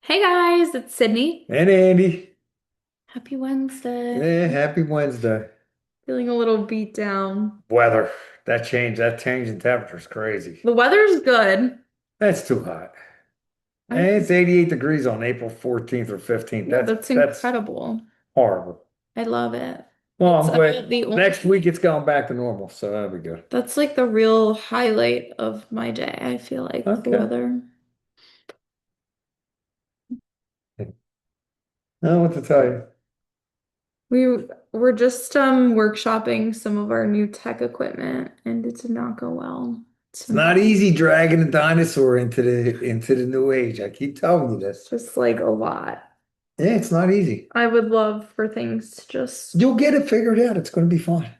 Hey guys, it's Sydney. And Andy, Happy Wednesday. happy Wednesday. Feeling a little beat down. Weather, that change in temperature is crazy. The weather's good. That's too hot. I And it's 88 degrees on April 14th or 15th. Yeah, That's that's that's incredible. horrible. I love it. Well, It's I'm glad the next week only it's going back to normal, so that'll be good. That's like the real highlight of my day. I feel like the Okay. weather. I don't know what to tell you. We were just workshopping some of our new tech equipment and it did not go well. It's It's not embarrassing. easy dragging a dinosaur into the new age. I keep telling you It's this. just like a lot. Yeah, it's not easy. I would love for things to just You'll get it figured out. It's going to be fine.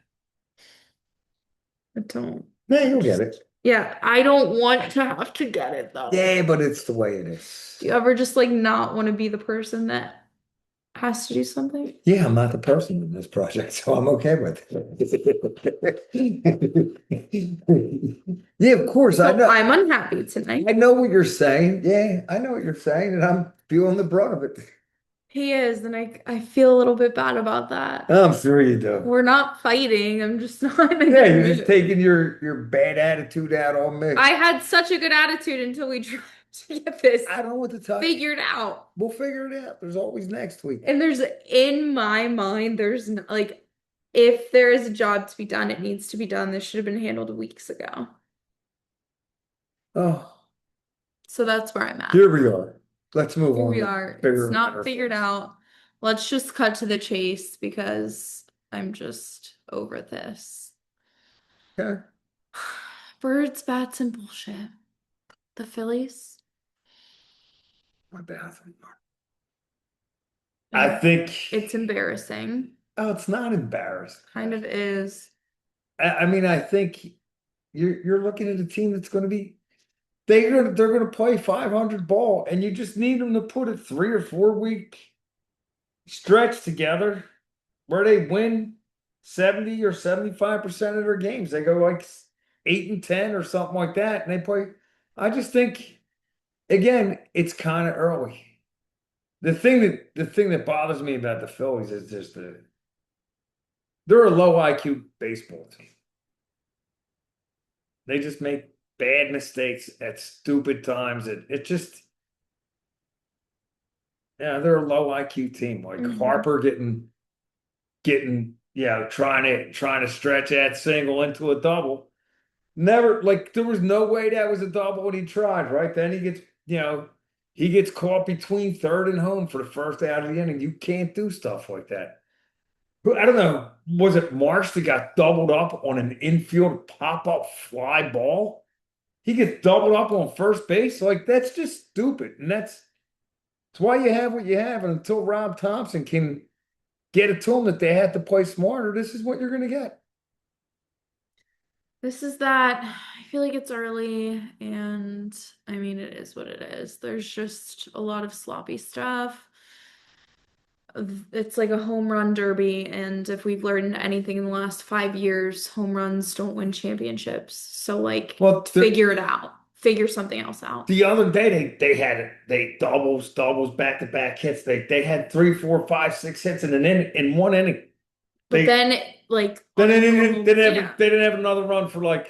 I don't. Yeah, you'll get it. Yeah, I don't want to have to get it though. Yeah, but it's the way it Do is. you ever just like not want to be the person that has to do something? Yeah, I'm not the person in this project, so I'm okay with it. Yeah, of course. I So know. I'm unhappy tonight. I know what you're saying. Yeah, I know what you're saying, and I'm feeling the brunt of it. He is, and I feel a little bit bad about that. I'm sure you do. We're not fighting. I'm just not in a Yeah, good you're just mood. taking your bad attitude out on me. I had such a good attitude until we tried to get this I don't know what to tell you. figured out. We'll figure it out. There's always next week. And in my mind, like, if there is a job to be done, it needs to be done. This should have been handled weeks ago. Oh, So that's where I'm at. here we are. Let's move Here on we to are. It's bigger and not better figured things. out. Let's just cut to the chase because I'm just over this. Okay. Birds, bats, and bullshit. The Phillies. My bathroom. I And think. it's embarrassing. Oh, it's not embarrassing. Kind of is. I mean, I think you're looking at a team that's going to be they're going to play 500 ball, and you just need them to put a 3 or 4 week stretch together where they win 70 or 75% of their games. They go like 8-10 or something like that, and they play. I just think again, it's kind of early. The thing that bothers me about the Phillies is just they're a low IQ baseball team. They just make bad mistakes at stupid times. It just, yeah, they're a low IQ team. Like Hmm. Harper getting, trying to stretch that single into a double. Never, like, there was no way that was a double and he tried, right? Then he gets caught between third and home for the first out of the inning. You can't do stuff like that. But I don't know. Was it Marsh that got doubled up on an infield pop-up fly ball? He gets doubled up on first base. Like, that's just stupid. And that's why you have what you have. And until Rob Thompson can get it to him that they had to play smarter, this is what you're going to get. This is that. I feel like it's early, and I mean, it is what it is. There's just a lot of sloppy stuff. It's like a home run derby, and if we've learned anything in the last 5 years, home runs don't win championships. So, like, Well, figure it out. Figure something else out. the other day they had it. They doubles, back to back hits. They had three, four, five, six hits in an inning in one inning. But They then, like, then on they a didn't, normal, they didn't yeah, have they didn't have another run for like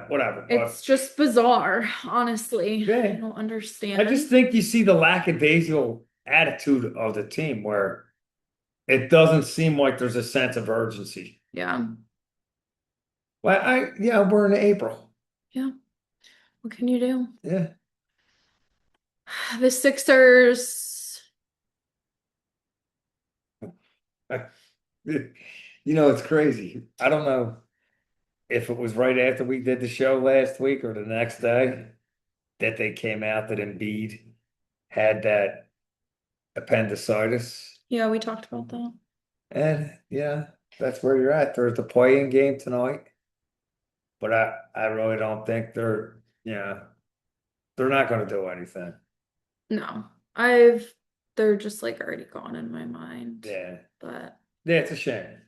whatever. But it's just bizarre, honestly. I yeah, don't I just understand. think you see the lackadaisical attitude of the team where it doesn't seem like there's a sense of urgency. Yeah. Well, yeah, we're in April. Yeah. What can you do? Yeah. The Sixers. I- it's crazy. I don't know if it was right after we did the show last week or the next day that they came out that Embiid had that appendicitis. Yeah, we talked about that. And yeah, that's where you're at. There's the play-in game tonight, but I really don't think they're not going to do anything. No, they're just like already gone in my mind. Yeah. But Yeah, it's a shame.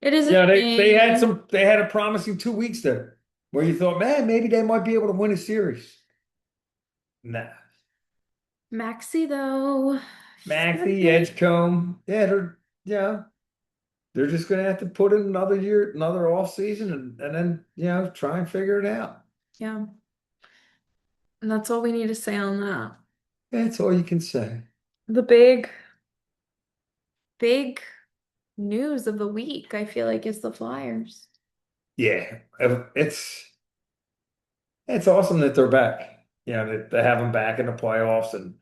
it is a Yeah, shame. they had a promising 2 weeks there where you thought, man, maybe they might be able to win a series. Nah. Maxie though, she's got a Maxey, good. Edgecombe, yeah, yeah, they're just gonna have to put in another year, another off season, and then try and figure it out. Yeah, and that's all we need to say on that. That's all you can say. The big news of the week, I feel like, is the Flyers. Yeah, it's awesome that they're back. That they have them back in the playoffs and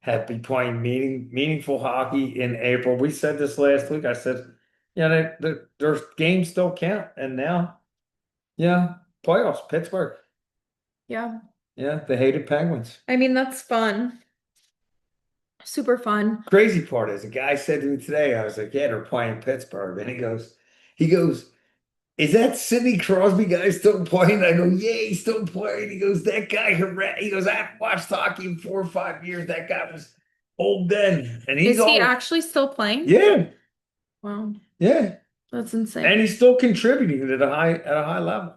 have be playing meaningful hockey in April. We said this last week. I said, their games still count, and now, yeah, playoffs, Pittsburgh. Yeah, Yeah, the hated Penguins. I mean, that's fun. Super fun. Crazy part is, a guy said to me today, I was like, yeah, they're playing Pittsburgh, and he goes, is that Sidney Crosby guy still playing? I go, yeah, he's still playing. He goes, that guy, he goes, I haven't watched hockey in 4 or 5 years. That guy was old then. And he's Is he all, actually still playing? yeah, Wow, yeah. that's And insane. he's still contributing at a high level.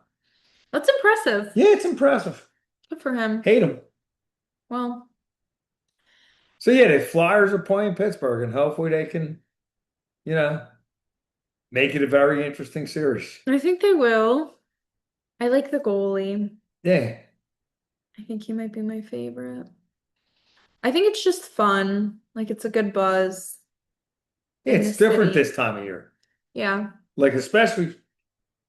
That's impressive. Yeah, it's impressive. Good for him. Hate him. Well, So yeah, the Flyers are playing Pittsburgh, and hopefully they can, you know, make it a very interesting series. I think they will. I like the goalie. Yeah. I think he might be my favorite. I think it's just fun. Like it's a good buzz Yeah, in the it's different city. this time of year. Yeah. Like, especially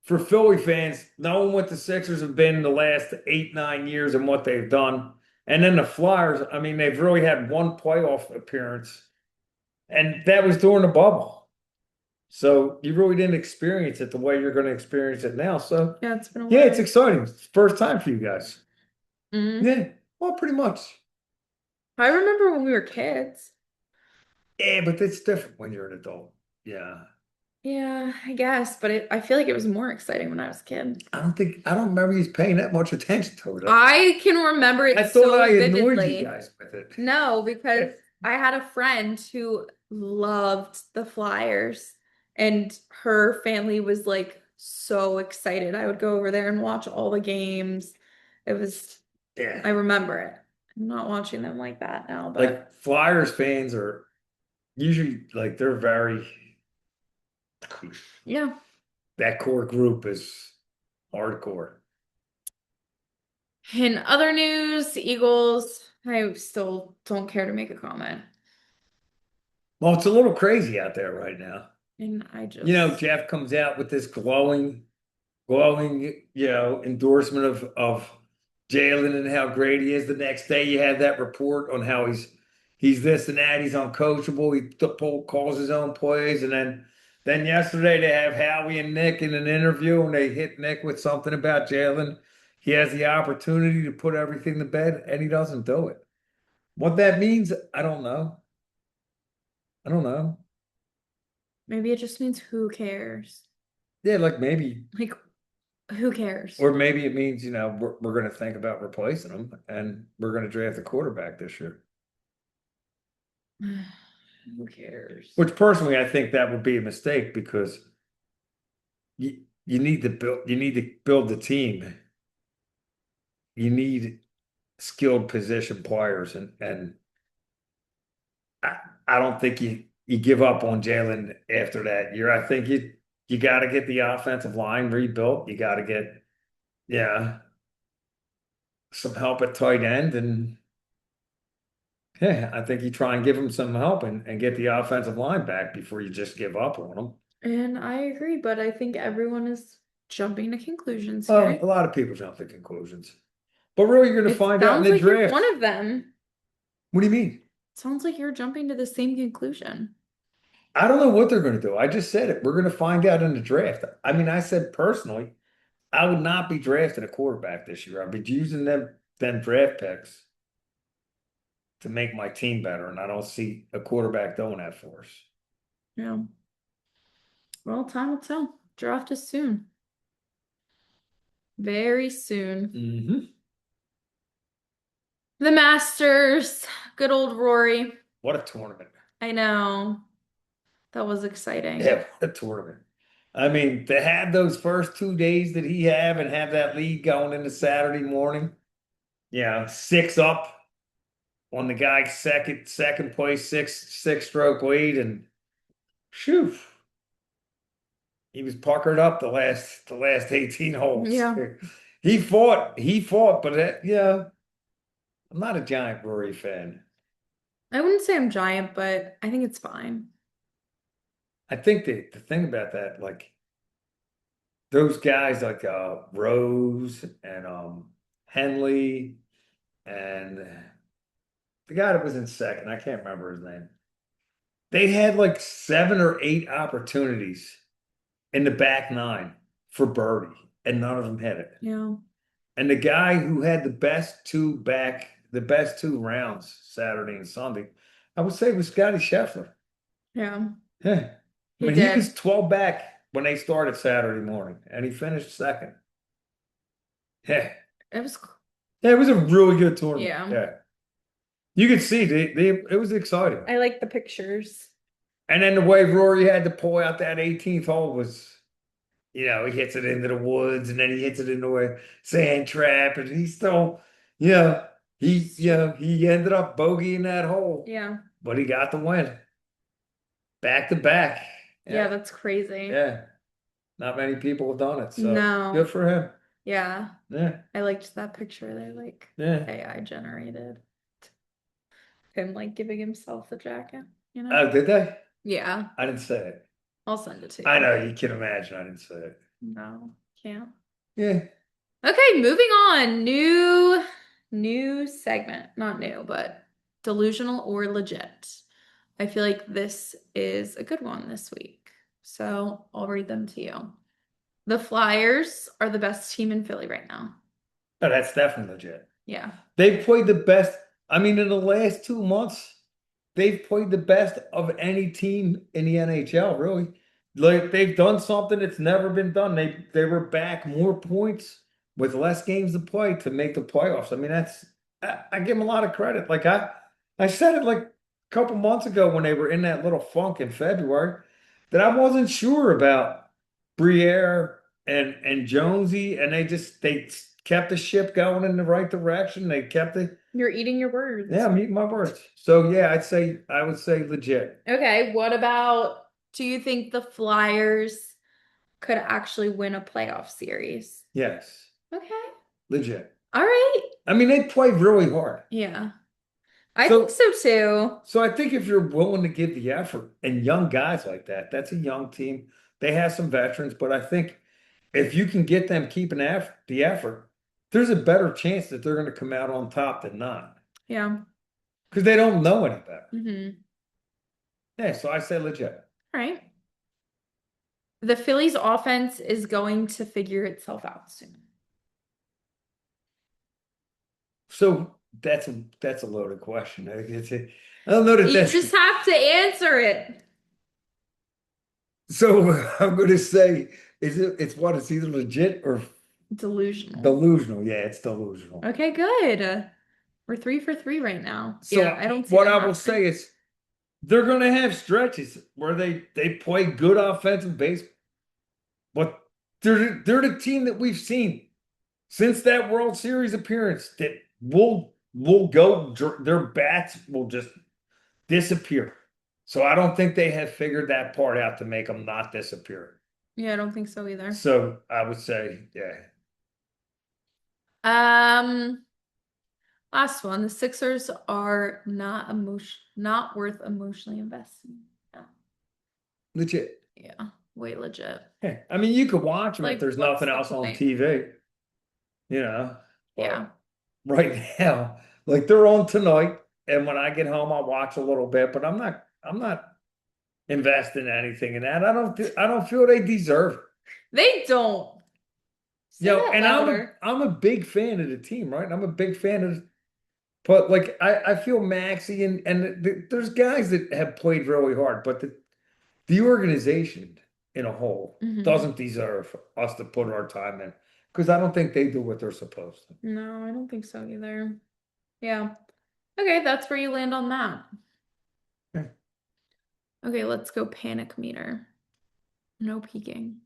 for Philly fans, knowing what the Sixers have been the last 8, 9 years and what they've done. And then the Flyers, I mean, they've really had one playoff appearance, and that was during the bubble. So you really didn't experience it the way you're going to experience it now. So Yeah, it's been a yeah, it's while. exciting. It's the first time for you guys. Hmm. Yeah, well, pretty much. I remember when we were kids. Yeah, but it's different when you're an adult. Yeah. Yeah, I guess, but I feel like it was more exciting when I was a kid. I don't remember you paying that much attention to it. I can remember I it thought I so annoyed you vividly. guys with it. No, because I had a friend who loved the Flyers, and her family was like so excited. I would go over there and watch all the games. It was, Yeah. I remember it. I'm not watching them like that now, but Like, Flyers fans are usually, like, they're very, yeah. that core group is hardcore. In other news, Eagles, I still don't care to make a comment. Well, it's a little crazy out there right now. And I just, Jeff comes out with this glowing, endorsement of Jalen and how great he is. The next day, you had that report on how he's this and that. He's uncoachable. Calls his own plays, and then yesterday they have Howie and Nick in an interview, and they hit Nick with something about Jalen. He has the opportunity to put everything to bed, and he doesn't do it. What that means, I don't know. I don't know. maybe it just means who cares? Yeah, like, maybe. Like, who cares? Or maybe it means, we're going to think about replacing him, and we're going to draft a quarterback this year. Who cares? Which, personally, I think that would be a mistake, because you need to build the team. You need skilled position players, and I, I don't think you give up on Jalen after that year. I think you got to get the offensive line rebuilt. You got to get, yeah, some help at tight end, and yeah, I think you try and give him some help, and get the offensive line back before you just give up on them. And I agree, but I think everyone is jumping to conclusions Well, a here. lot of people jump to conclusions, but really, you're going to It find out in sounds the like you're one draft. of them. What do you mean? Sounds like you're jumping to the same conclusion. I don't know what they're going to do. I just said it. We're going to find out in the draft. I mean, I said personally, I would not be drafting a quarterback this year. I'd be using them draft picks to make my team better, and I don't see a quarterback doing that for us. Yeah. Well, time will tell. Draft is soon. Very soon. Hmm. The Masters. Good old Rory. What a tournament! I know. That was exciting. Yeah, what a tournament! I mean, to have those first 2 days that he have, and have that lead going into Saturday morning, 6 up. on the guy's second place, six stroke lead, and shoo, he was puckered up the last 18 holes. Yeah. He fought, but yeah, I'm not a giant Rory fan. I wouldn't say I'm giant, but I think it's fine. I think the thing about that, like those guys like Rose and Henley and the guy that was in second, I can't remember his name. They had like 7 or 8 opportunities in the back nine for birdie, and none of them hit it. Yeah. And the guy who had the best two rounds Saturday and Sunday, I would say was Scotty Scheffler. Yeah. Yeah. I He mean, he did. was 12 back when they started Saturday morning, and he finished second. Yeah. It was, Yeah, it was a really good tournament. yeah. Yeah. You could see it was exciting. I like the pictures. And then the way Rory had to pull out that 18th hole was, he hits it into the woods and then he hits it into a sand trap and he still, he ended up bogeying that hole, Yeah. but he got the win back to back. Yeah, Yeah. that's crazy. Yeah. Not many people have done it. So good No. for him. Yeah. Yeah. I liked that picture they like Yeah. AI generated. Him like giving himself the jacket, you know? Oh, did they? Yeah. I didn't say it. I'll send it to I you. know you can imagine. I didn't say it. No, can't. Yeah. Okay, moving on. New segment. Not new, but delusional or legit. I feel like this is a good one this week. So I'll read them to you. The Flyers are the best team in Philly right now. Oh, that's definitely legit. Yeah. They've played the best. I mean, in the last 2 months, they've played the best of any team in the NHL, really. Like they've done something that's never been done. They were back more points with less games to play to make the playoffs. I mean, I give them a lot of credit. Like I said it like a couple months ago when they were in that little funk in February that I wasn't sure about Briere and Jonesy, and they kept the ship going in the right direction. They kept it. You're eating your words. Yeah, I'm eating my words. So yeah, I would say legit. Okay, what about do you think the Flyers could actually win a playoff series? Yes, Okay. legit. All right. I mean, they play really hard. Yeah. I think So so too. so I think if you're willing to give the effort and young guys like that, that's a young team. They have some veterans, but I think if you can get them keeping the effort, there's a better chance that they're going to come out on top than not Yeah. because they don't know any better. Mm-hmm. Yeah, so I say legit. All right. The Phillies offense is going to figure itself out soon. So that's a loaded question. I don't know that You that's just have to answer it. so. I'm going to say it's either legit or Delusional. delusional. Yeah, it's delusional. Okay, good. We're 3 for 3 right now. Yeah, So I don't see what that I will happening. say is they're going to have stretches where they play good offensive baseball, but they're the team that we've seen since that World Series appearance that will go. Their bats will just disappear. So I don't think they have figured that part out to make them not disappear. Yeah, I don't think so either. So I would say, yeah. Um, Last one. The Sixers are not worth emotionally investing. Yeah, Legit. yeah, way legit. Yeah. I mean, you could watch them if Like, there's what's nothing the else on point? TV, you know. Yeah. But right now, like they're on tonight, and when I get home, I'll watch a little bit, but I'm not investing anything in that. I don't feel they deserve it. They don't. Say that And louder. I'm a big fan of the team, right? I'm a big fan of, but like I feel Maxi and there's guys that have played really hard, but the organization in a whole Hmm. doesn't deserve us to put our time in because I don't think they do what they're supposed to. No, I don't think so either. Yeah. Okay, that's where you land on that. Yeah. Okay, let's go panic meter. No peeking.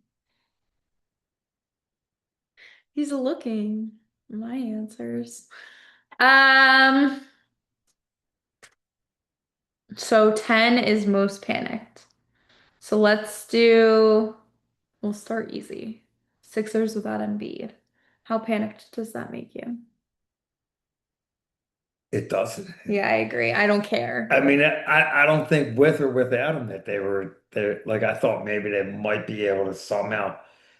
He's looking. My answers. Um, So 10 is most panicked. So we'll start easy. Sixers without Embiid. How panicked does that make you? It doesn't. Yeah, I agree. I don't care. I mean, I don't think with or without him that they were there. Like I thought maybe they might be able to somehow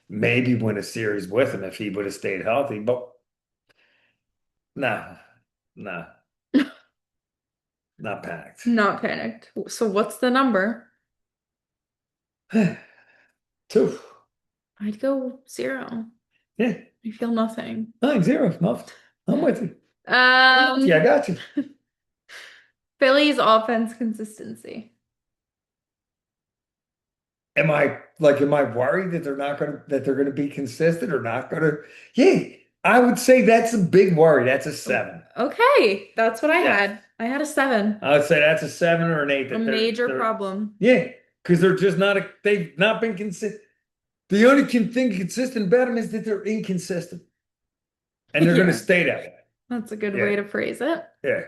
maybe win a series with him if he would have stayed healthy. But no, no, not panicked. Not panicked. So what's the number? Two. I'd go 0. Yeah. I feel nothing. Nine zero. Nothing. I'm with you. Yeah, I Um, got you. Phillies offense consistency. Am I worried that they're gonna be consistent or not gonna? Yeah, I would say that's a big worry. That's a seven. Okay, that's what I Yeah. had. I had a 7. I would say that's a seven or an eight A that major they're problem. yeah, because they're just not they've not been consistent. The only thing consistent about them is that they're inconsistent and they're gonna Yeah, stay that way. that's a good Yeah, way to phrase it. yeah.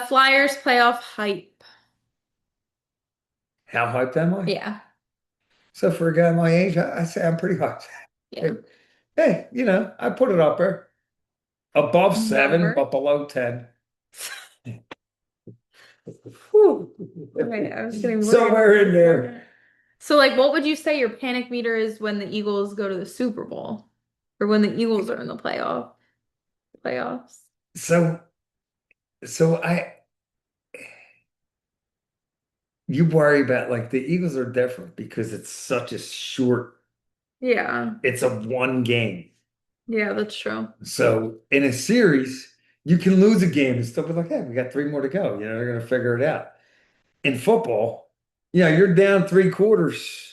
Flyers playoff hype. How hyped am I? Yeah, So for a guy my age, I say I'm pretty hyped. yeah. Hey, I put it up there. Above seven, Number. but below 10. Whew. Okay, I was getting worried Somewhere for in a there. second. So, like, what would you say your panic meter is when the Eagles go to the Super Bowl, or when the Eagles are in the playoffs? So, so you worry about like the Eagles are different because it's such a short, Yeah, it's a one game. yeah, that's true. So in a series, you can lose a game and still be like, hey, we got three more to go. They're going to figure it out. In football, you're down three quarters.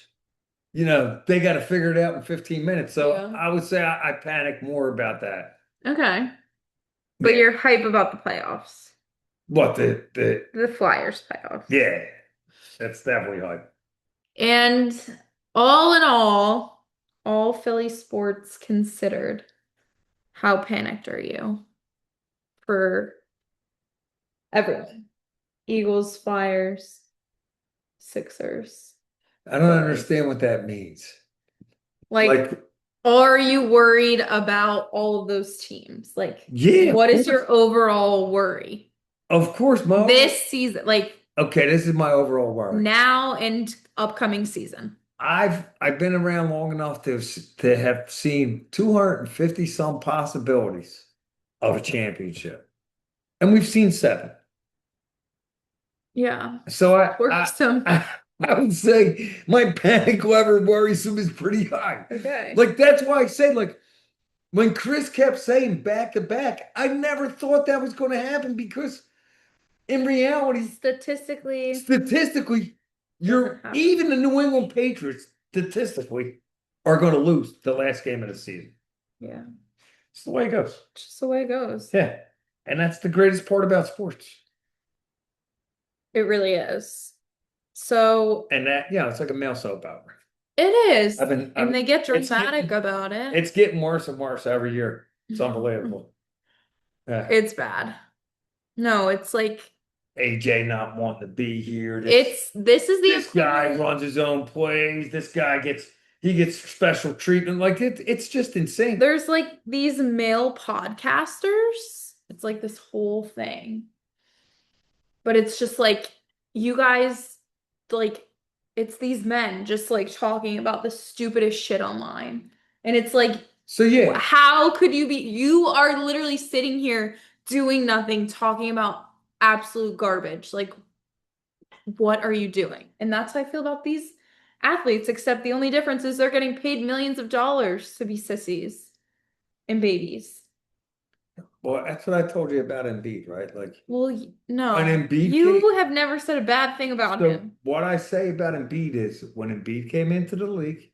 They got to figure it out in 15 minutes. So Yeah. I would say I panic more about that. Okay, but Yeah. you're hype about the playoffs, What the the Flyers playoffs, yeah, that's definitely hard. and in all Philly sports considered, how panicked are you for everyone? Eagles, Flyers, Sixers, I don't Phillies. understand what that means. Like, Like, are you worried about all of those teams? Like, yeah, of what is course. your overall worry Of course, Mo. this season? Like, Okay, this is my overall worry. now and upcoming season. I've been around long enough to have seen 250 some possibilities of a championship. And we've seen seven. Yeah. So Worrisome. I would say my panic level worrisome is pretty high. Okay. Like that's why I say like when Chris kept saying back to back, I never thought that was going to happen because in reality, Statistically, statistically, doesn't you're happen. even the New England Patriots statistically are going to lose the last game of the season. Yeah. It's the way it goes. Just the way it goes. Yeah. And that's the greatest part about sports. It really is. So And that, it's like a male soap opera. it is. I've And they get it's dramatic getting about it. it's getting worse and worse every year. It's unbelievable. Yeah. It's bad. No, it's like AJ not wanting to be here. this is the This guy equivalent. runs his own plays. This guy gets special treatment. Like it's just insane. There's like these male podcasters. It's like this whole thing. But it's just like you guys like it's these men just like talking about the stupidest shit online. And it's like So yeah. how could you are literally sitting here doing nothing talking about absolute garbage. Like what are you doing? And that's how I feel about these athletes, except the only difference is they're getting paid millions of dollars to be sissies and babies. Well, that's what I told you about Embiid, right? Like Well, when no, Embiid came. you have never said a bad thing about So him. what I say about Embiid is when Embiid came into the league,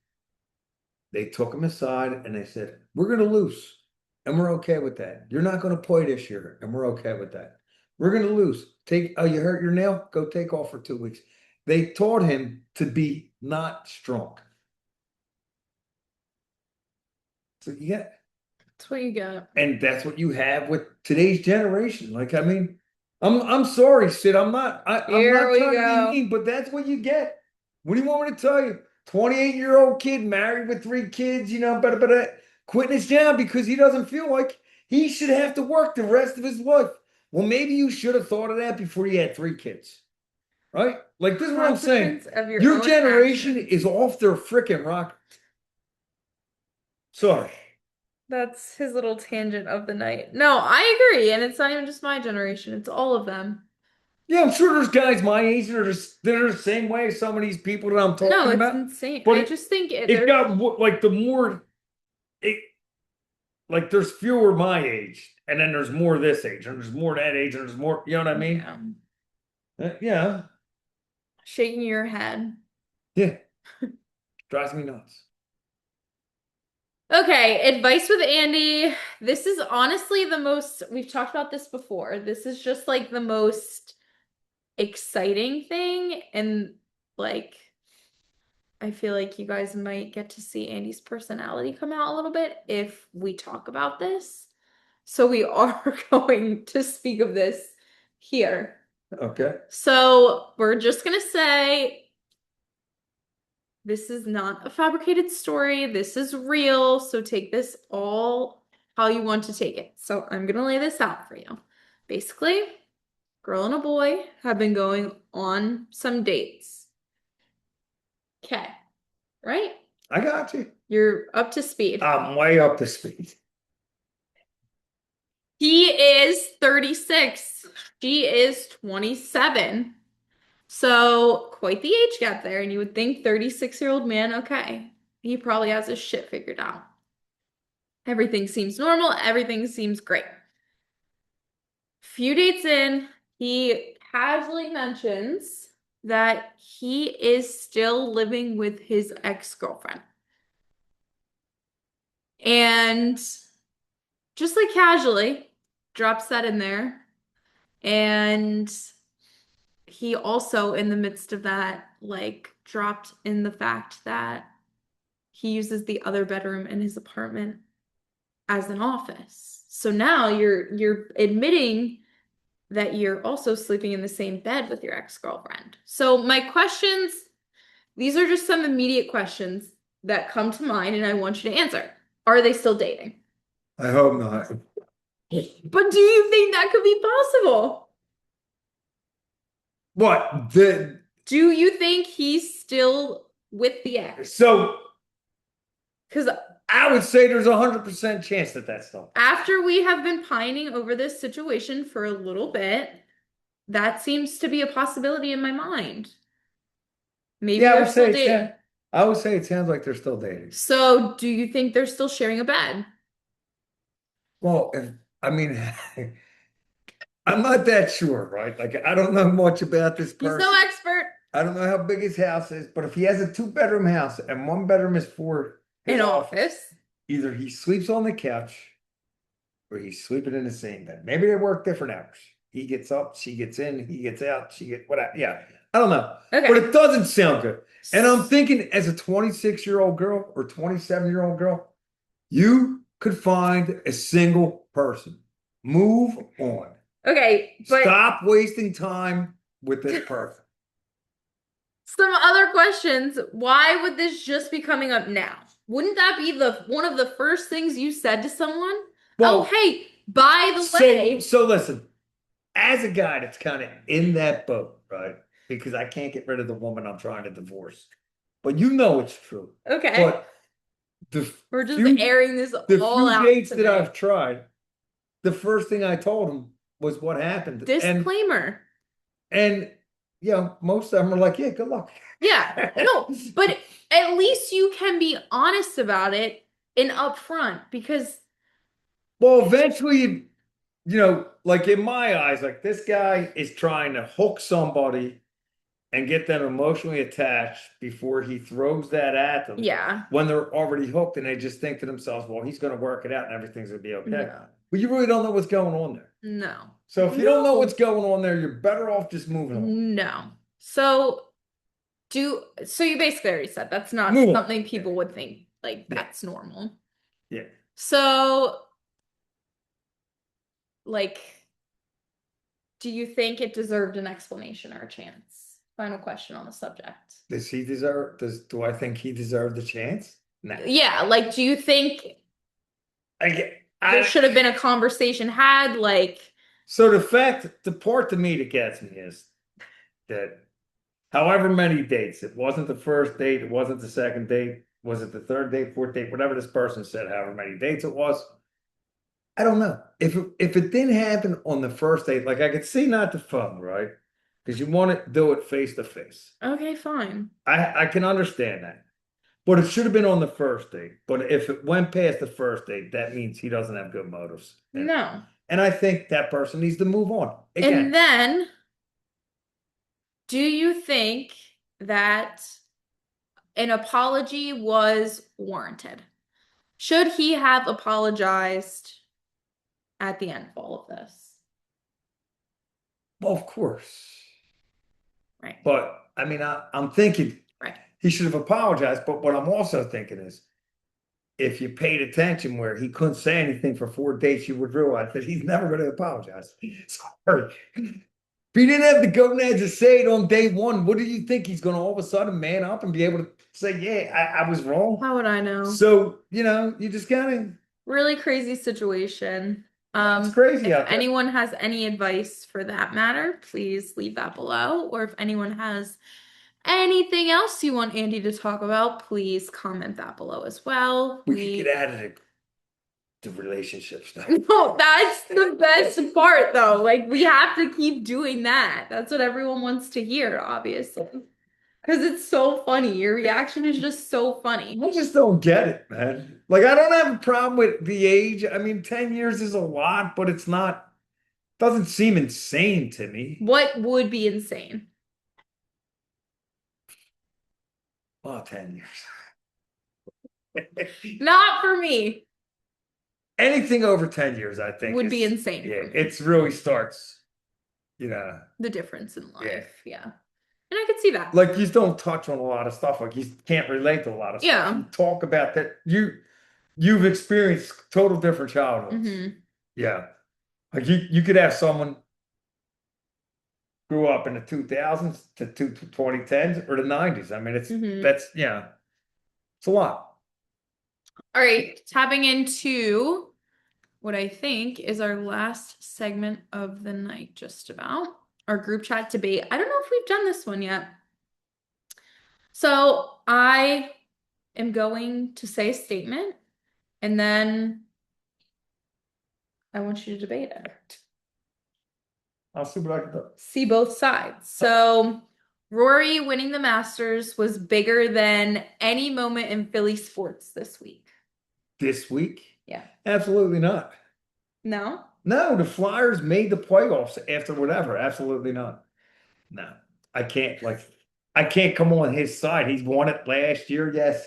they took him aside and they said, "We're going to lose, and we're okay with that. You're not going to play this year, and we're okay with that. We're going to lose. You hurt your nail? Go take off for 2 weeks." They taught him to be not strong. So That's what you get. and that's what you have with today's generation. Like, I mean, I'm sorry, Sid. I'm Here not we trying to be go. mean, but that's what you get. What do you want me to tell you? 28-year-old kid married with three kids, quitting his job because he doesn't feel like he should have to work the rest of his life. Well, maybe you should have thought of that before you had three kids, right? Like this is what I'm saying. Consequence of your Your own generation actions. is off their freaking rock. Sorry. That's his little tangent of the night. No, I agree. And it's not even just my generation, it's all of them. Yeah, I'm sure there's guys my age that are the same way as some of these people that I'm No, talking it's about. insane. But I it, just think it there's, got like the more it like there's fewer my age, and then there's more this age, and there's more that age, and there's more. You know what I mean? yeah, Yeah, shaking your head. yeah, drives me nuts. Okay, advice with Andy. This is honestly the most, we've talked about this before. This is just like the most exciting thing. And like, I feel like you guys might get to see Andy's personality come out a little bit if we talk about this. So we are going to speak of this here. Okay, So we're just gonna say this is not a fabricated story. This is real. So take this all how you want to take it. So I'm gonna lay this out for you. Basically, girl and a boy have been going on some dates. Okay, right? I got you. You're up to speed. I'm way up to speed. He is 36. She is 27. So, quite the age gap there. And you would think 36-year-old man, okay, he probably has his shit figured out. Everything seems normal. Everything seems great. Few dates in, he casually mentions that he is still living with his ex-girlfriend. And just like casually drops that in there. And he also, in the midst of that, like dropped in the fact that he uses the other bedroom in his apartment as an office. So now you're admitting that you're also sleeping in the same bed with your ex-girlfriend. So my questions, these are just some immediate questions that come to mind and I want you to answer. Are they still dating? I hope not. But do you think that could be possible? What the? Do you think he's still with the ex? So Because I would say there's 100% chance that that's not. after we have been pining over this situation for a little bit, that seems to be a possibility in my mind. Maybe Yeah, they're still dating. I would say it sounds like they're still dating. So, do you think they're still sharing a bed? Well, I mean, I'm not that sure, right? Like, I don't know much about this He's no person. expert I don't know how big his house is, but if he has a two-bedroom house and one bedroom is for his in office, office. either he sleeps on the couch or he's sleeping in the same bed. Maybe they work different hours. He gets up, she gets in, he gets out, she gets whatever. Yeah, I don't know, but Okay. it doesn't sound good. And I'm thinking, as a 26-year-old girl or 27-year-old girl, you could find a single person. Move on. Okay, but Stop wasting time with this person. some other questions. Why would this just be coming up now? Wouldn't that be the one of the first things you said to someone? Oh, Well, hey, by the so way, so listen, as a guy that's kind of in that boat, right? Because I can't get rid of the woman I'm trying to divorce. But you know it's true. okay, But the we're just few airing this the all few out dates that today. I've tried, the first thing I told him was what happened. Disclaimer. And most of them are like, yeah, good luck. Yeah, no, but at least you can be honest about it and upfront because Well, eventually, like in my eyes, like this guy is trying to hook somebody and get them emotionally attached before he throws that at them yeah, when they're already hooked and they just think to themselves, well, he's going to work it out and everything's going to be okay. no, But you really don't know what's going on there. no, So if you don't know what's no, going on there, you're better off just moving on. no. So so you basically already said that's not Move on. something people would think like Yeah. that's normal. Yeah. So like do you think it deserved an explanation or a chance? Final question on the subject. Do I think he deserved the chance? Nah. Yeah, like, do you think there I should have been a conversation had? Like, so the part to me that gets me is that however many dates, it wasn't the first date, it wasn't the second date, was it the third date, fourth date, whatever this person said, however many dates it was. I don't know. If it didn't happen on the first date, like I could see not the phone, right? Because you want to do it face to face. okay, fine. I can understand that. But it should have been on the first date. But if it went past the first date, that means he doesn't have good motives. No. And I think that person needs to move on. And Again, then, do you think that an apology was warranted? Should he have apologized at the end of all of this? well, of course. Right. But I mean, I'm thinking Right. he should have apologized. But what I'm also thinking is if you paid attention where he couldn't say anything for 4 days, you would realize that he's never going to apologize. Sorry. If he didn't have the gonads to say it on day one, what do you think he's going to all of a sudden man up and be able to say, yeah, I was wrong? How would I know? So, you just kind Really crazy situation. it's crazy If out there. anyone has any advice for that matter, please leave that below. Or if anyone has anything else you want Andy to talk about, please comment that below as well. We could get out of the relationship stuff. No, that's the best part though. Like we have to keep doing that. That's what everyone wants to hear, obviously. Because it's so funny. Your reaction is just so funny. I just don't get it, man. Like, I don't have a problem with the age. I mean, 10 years is a lot, but it's not, doesn't seem insane to me. What would be insane? Well, 10 years. Not for me. Anything over 10 years, I think, Would be insane yeah, for me. it's really starts, you know, The difference in yeah. life. Yeah. And I could see that. Like you don't touch on a lot of stuff. Like you can't relate to a lot of stuff. Yeah. You talk about that. You've experienced total different childhoods. Mm-hmm. Yeah. Like you could have someone grew up in the 2000s to 2010s or the 90s. I mean, that's, it's a lot. All right. Tapping into what I think is our last segment of the night, just about our group chat debate. I don't know if we've done this one yet. So I am going to say a statement and then I want you to debate it. I'll see what I can do. See both sides. So Rory winning the Masters was bigger than any moment in Philly sports this week. This week? Yeah. Absolutely not. No? No, the Flyers made the playoffs after whatever. Absolutely not. No, I can't come on his side. He's won it last year. Yes,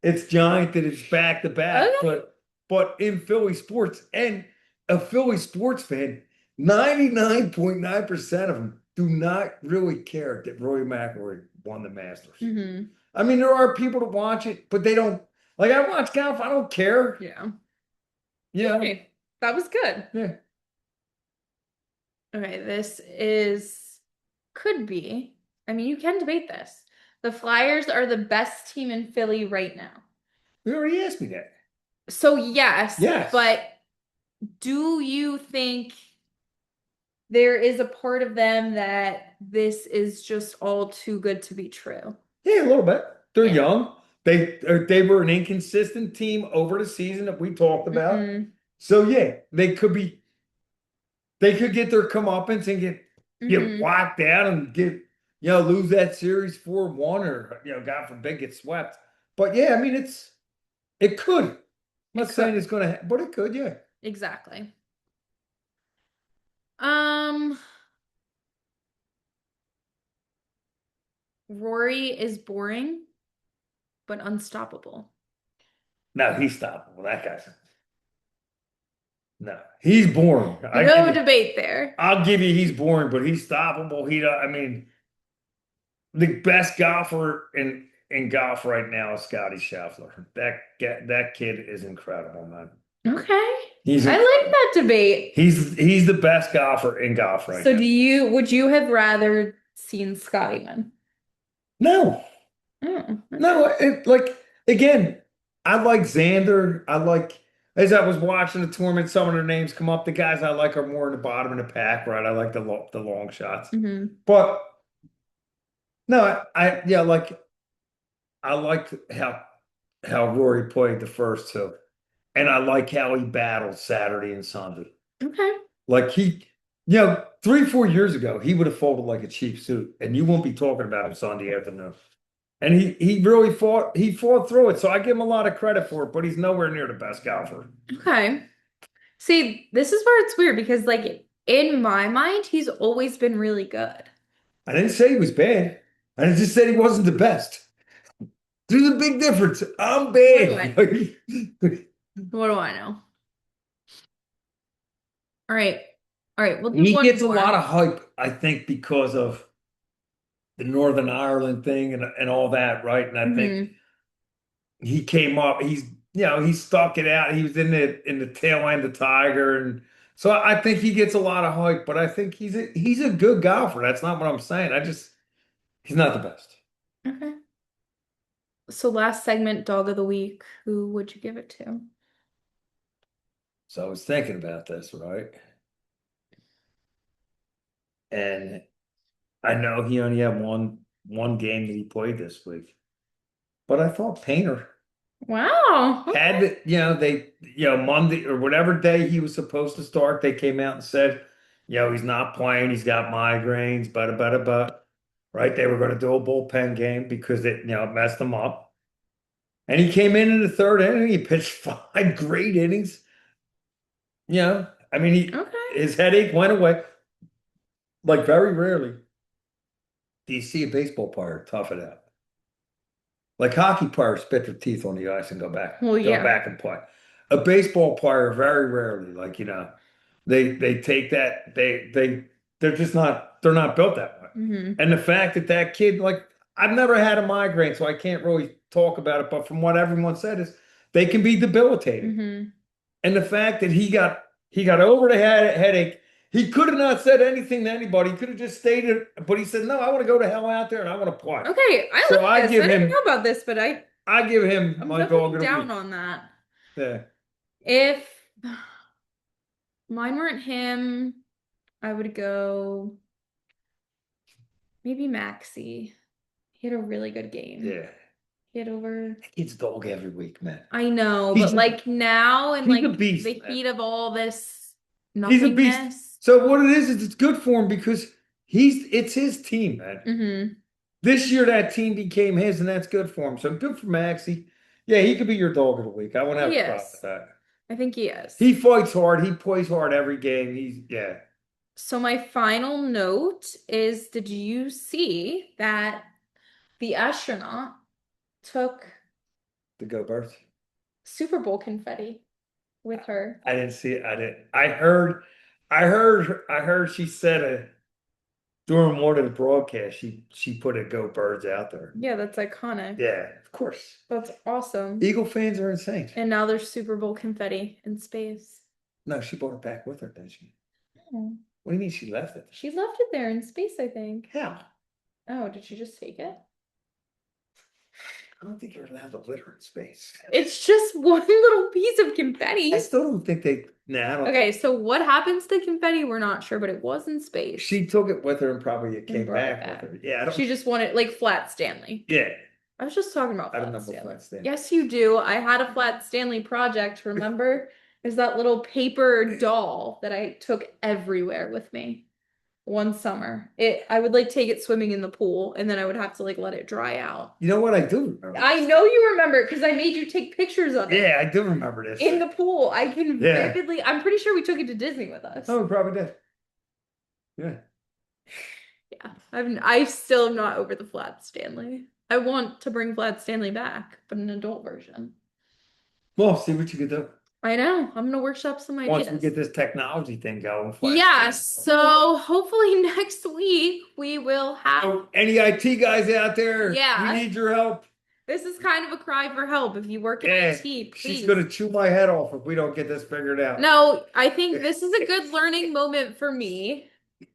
it's giant that it's back to back, Okay. but in Philly sports and a Philly sports fan, 99.9% of them do not really care that Rory McIlroy won the Masters. Mm-hmm. I mean, there are people that watch it, but they don't like I watch golf, I don't care. Yeah. Yeah. Okay. That was good. Yeah. Okay, could be. I mean, you can debate this. The Flyers are the best team in Philly right now. You already asked me that. So yes, Yes. but do you think there is a part of them that this is just all too good to be true? Yeah, a little bit. They're Yeah. young. They were an inconsistent team over the season that we talked about. Mm-hmm. So yeah, they could get their comeuppance and get whacked out and lose that series 4-1 or God forbid get swept. But yeah, I mean it could. I'm not saying it's gonna but it could, yeah. Exactly. Rory is boring, but unstoppable. No, he's stoppable. That guy's no, he's boring. No debate there. I'll give you he's boring, but he's stoppable. I mean, the best golfer in golf right now is Scotty Scheffler. That kid is incredible, man. Okay. He's I a, like that debate. he's the best golfer in golf right So now. would you have rather seen Scotty win? No, Oh, okay. no, like again, I like Xander. I like as I was watching the tournament, some of their names come up. The guys I like are more in the bottom of the pack, right? I like the long shots, Hmm. but no, yeah, like I liked how Rory played the first two, and I like how he battled Saturday and Sunday. Okay. Like 3, 4 years ago, he would have folded like a cheap suit, and you won't be talking about him Sunday afternoon. And he really fought through it. So I give him a lot of credit for it, but he's nowhere near the best golfer. Okay. See, this is where it's weird because, like, in my mind, he's always been really good. I didn't say he was bad. I just said he wasn't the best. There's a big difference. I'm What do I? bad. What do I know? All right. All right. We'll do He one gets a more. lot of hype, I think, because of the Northern Ireland thing and all that, right? And I think Hmm. he came up. He stuck it out. He was in the tail end of Tiger, and so I think he gets a lot of hype. But I think he's a good golfer. That's not what I'm saying. He's not the best. Okay. So last segment, dog of the week. Who would you give it to? So I was thinking about this, right? And I know he only had one game that he played this week, but I thought Painter Wow. had Okay. the, Monday or whatever day he was supposed to start, they came out and said, he's not playing, he's got migraines, but right? They were going to do a bullpen game because it messed him up. And he came in the third inning, he pitched 5 great innings. I mean, Okay. his headache went away. Like very rarely do you see a baseball player tough it out. Like hockey players spit their teeth on the ice and Well, go yeah. back and play. A baseball player very rarely, they take that they're not built that way. Hmm. And the fact that that kid, like, I've never had a migraine, so I can't really talk about it. But from what everyone said is they can be debilitating. Hmm. And the fact that he got over the headache, he could have not said anything to anybody. He could have just stayed it, but he said, "No, I want to go the hell out there and I want to play." Okay. I So like this. I didn't know about this, but I give him I'm my dog doubling of the down week. on that. Yeah, If mine weren't him, I would go maybe Maxi. He had a really good game. yeah. He had over. That kid's dog every week, man. I know, but He's a, like now and he's a like the beast, man. heat of all this He's a beast. nothingness. So what it is it's good for him because it's his team, man. Hmm. This year that team became his, and that's good for him. So good for Maxie. Yeah, he could be your dog of the week. I won't have He a problem with is. that. I think he is. He fights hard. He plays hard every game. Yeah, So my final note is, did you see that the astronaut took the go birth. Super Bowl confetti with her? I didn't see it. I didn't. I heard she said during one of the broadcasts, she put a go birds out there. Yeah, that's iconic. Yeah, of course. That's awesome. Eagle fans are insane. And now there's Super Bowl confetti in space. No, she brought it back with her, didn't she? Oh. What do you mean she left it? She left it there in space, I think. How? Oh, did she just take it? I don't think you're allowed to litter in space. It's just one little piece of I confetti. still don't think they. Nah, I don't. Okay, so what happens to confetti? We're not sure, but it was in space She took it with her and probably it and came brought it back with back. her. Yeah, I don't. She just wanted like flat Stanley. Yeah, I was just talking about I don't flat know what Stanley. Flat Stanley. Yes, you do. I had a flat Stanley project, remember? Is that little paper doll that I took everywhere with me one summer. I would like take it swimming in the pool and then I would have to like let it dry out. You know what? I do remember. I know you remember because I made you take pictures of it Yeah, I do remember this. in the pool. I can Yeah. vividly, I'm pretty sure we took it to Disney with us. Oh, we probably did. Yeah. Yeah. I still am not over the flat Stanley. I want to bring flat Stanley back, but an adult version. Well, see what you can do. I know. I'm gonna workshop some Once we ideas. get this technology thing going. Yeah, so hopefully next week we will have. So, any IT guys out there? Yeah. We need your help. This is kind of a cry for help. If you work in Yeah, IT, she's please. gonna chew my head off if we don't get this figured out. No, I think this is a good learning moment for me.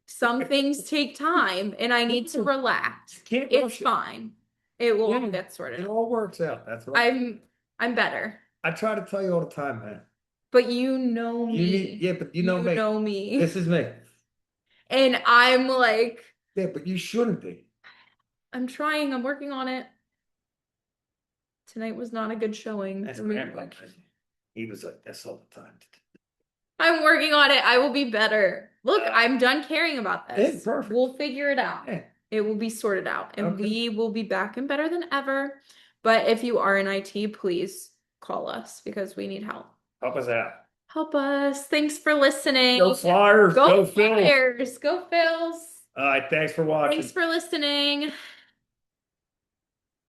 Some things take time and I need to relax. Can't It's rush it. fine. It will all Yeah, get sorted it out. all works out. That's right. I'm better. I try to tell you all the time, man. But you know me. Yeah, but you know You me. know me. This is me. And I'm like, Yeah, but you shouldn't be. I'm trying, I'm working on it. Tonight was not a good showing That's for me. grandpa. He was like this all the time. I'm working on it. I will be better. Look, Uh, I'm done caring about yeah, this. perfect. We'll figure it out. Yeah. It will be sorted out and Okay. we will be back and better than ever. But if you are in IT, please call us because we need help. Help us out. Help us. Thanks for listening. Go Flyers. Go Go Phillies. Flyers. Go Phils. All right. Thanks for watching. Thanks for listening.